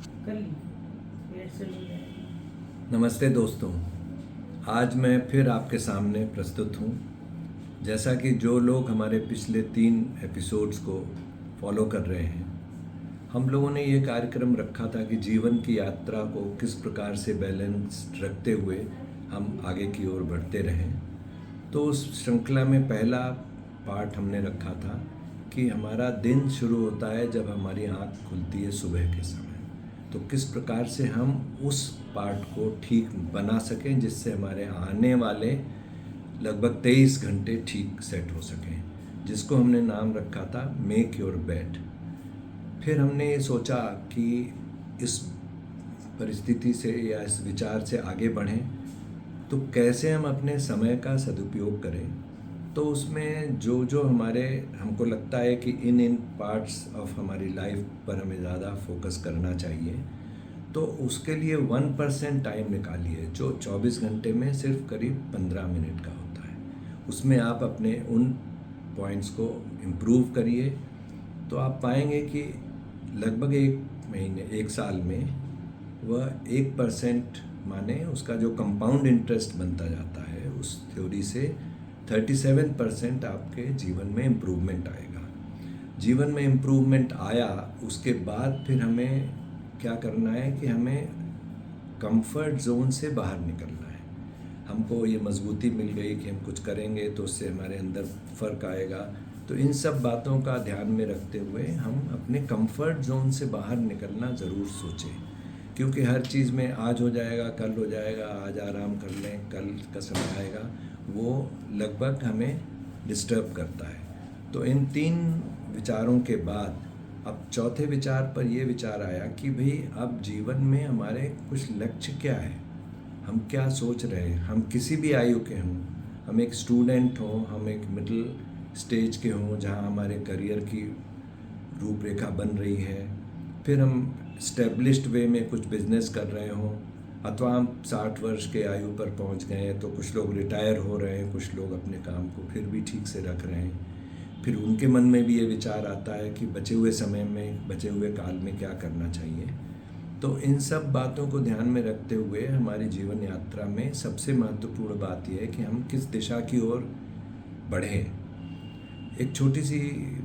कर ली ये से हो जाएगा। नमस्ते दोस्तों, आज मैं फिर आपके सामने प्रस्तुत हूँ। जैसा कि जो लोग हमारे पिछले 3 एपिसोड्स को फॉलो कर रहे हैं, हम लोगों ने ये कार्यक्रम रखा था कि जीवन की यात्रा को किस प्रकार से बैलेंस रखते हुए हम आगे की ओर बढ़ते रहें। तो उस श्रृंखला में पहला पार्ट हमने रखा था कि हमारा दिन शुरू होता है जब हमारी आँख खुलती है सुबह के समय। तो किस प्रकार से हम उस पार्ट को ठीक बना सकें जिससे हमारे आने वाले लगभग 23 घंटे ठीक सेट हो सकें, जिसको हमने नाम रखा था मेक योर बेड। फिर हमने ये सोचा कि इस परिस्थिति से या इस विचार से आगे बढ़ें तो कैसे हम अपने समय का सदुपयोग करें। तो उसमें जो जो हमारे हमको लगता है कि इन पार्ट्स ऑफ हमारी लाइफ पर हमें ज़्यादा फोकस करना चाहिए, तो उसके लिए 1% टाइम निकालिए जो 24 घंटे में सिर्फ करीब 15 मिनट का होता है। उसमें आप अपने उन पॉइंट्स को इम्प्रूव करिए तो आप पाएंगे कि लगभग 1 महीने 1 साल में वह 1% माने उसका जो कंपाउंड इंटरेस्ट बनता जाता है, उस थ्योरी से 37% आपके जीवन में इम्प्रूवमेंट आएगा। जीवन में इम्प्रूवमेंट आया उसके बाद फिर हमें क्या करना है कि हमें कंफर्ट जोन से बाहर निकलना है। हमको ये मजबूती मिल गई कि हम कुछ करेंगे तो उससे हमारे अंदर फ़र्क आएगा। तो इन सब बातों का ध्यान में रखते हुए हम अपने कंफर्ट जोन से बाहर निकलना ज़रूर सोचें, क्योंकि हर चीज़ में आज हो जाएगा, कल हो जाएगा, आज आराम कर लें, कल का समय आएगा, वो लगभग हमें डिस्टर्ब करता है। तो इन 3 विचारों के बाद अब चौथे विचार पर ये विचार आया कि भाई अब जीवन में हमारे कुछ लक्ष्य क्या है, हम क्या सोच रहे हैं। हम किसी भी आयु के हों, हम एक स्टूडेंट हों, हम एक मिडिल स्टेज के हों जहाँ हमारे करियर की रूपरेखा बन रही है, फिर हम स्टेब्लिश्ड वे में कुछ बिजनेस कर रहे हों, अथवा हम 60 वर्ष के आयु पर पहुंच गए हैं तो कुछ लोग रिटायर हो रहे हैं, कुछ लोग अपने काम को फिर भी ठीक से रख रहे हैं। फिर उनके मन में भी ये विचार आता है कि बचे हुए समय में, बचे हुए काल में क्या करना चाहिए। तो इन सब बातों को ध्यान में रखते हुए हमारी जीवन यात्रा में सबसे महत्वपूर्ण बात यह है कि हम किस दिशा की ओर बढ़ें। एक छोटी सी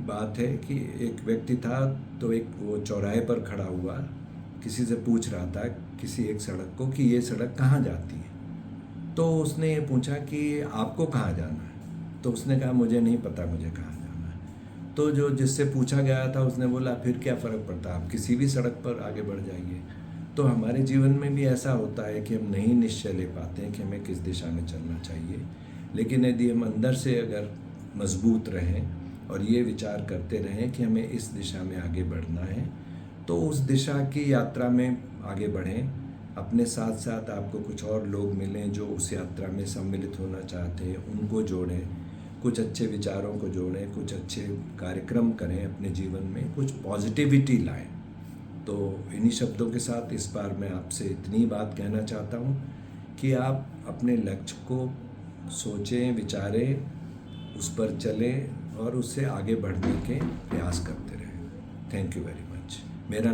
बात है कि एक व्यक्ति था, तो एक वो चौराहे पर खड़ा हुआ, किसी से पूछ रहा था किसी एक सड़क को कि ये सड़क कहाँ जाती है। तो उसने ये पूछा कि आपको कहाँ जाना है। तो उसने कहा मुझे नहीं पता मुझे कहाँ जाना है। तो जो जिससे पूछा गया था उसने बोला फिर क्या फ़र्क पड़ता, आप किसी भी सड़क पर आगे बढ़ जाइए। तो हमारे जीवन में भी ऐसा होता है कि हम नहीं निश्चय ले पाते हैं कि हमें किस दिशा में चलना चाहिए, लेकिन यदि हम अंदर से अगर मजबूत रहें और ये विचार करते रहें कि हमें इस दिशा में आगे बढ़ना है, तो उस दिशा की यात्रा में आगे बढ़ें। अपने साथ साथ आपको कुछ और लोग मिलें जो उस यात्रा में सम्मिलित होना चाहते हैं, उनको जोड़ें, कुछ अच्छे विचारों को जोड़ें, कुछ अच्छे कार्यक्रम करें, अपने जीवन में कुछ पॉजिटिविटी लाएं। तो इन्हीं शब्दों के साथ इस बार मैं आपसे इतनी बात कहना चाहता हूँ कि आप अपने लक्ष्य को सोचें, विचारें, उस पर चलें और उससे आगे बढ़ने के प्रयास करते रहें। Thank you very much. मेरा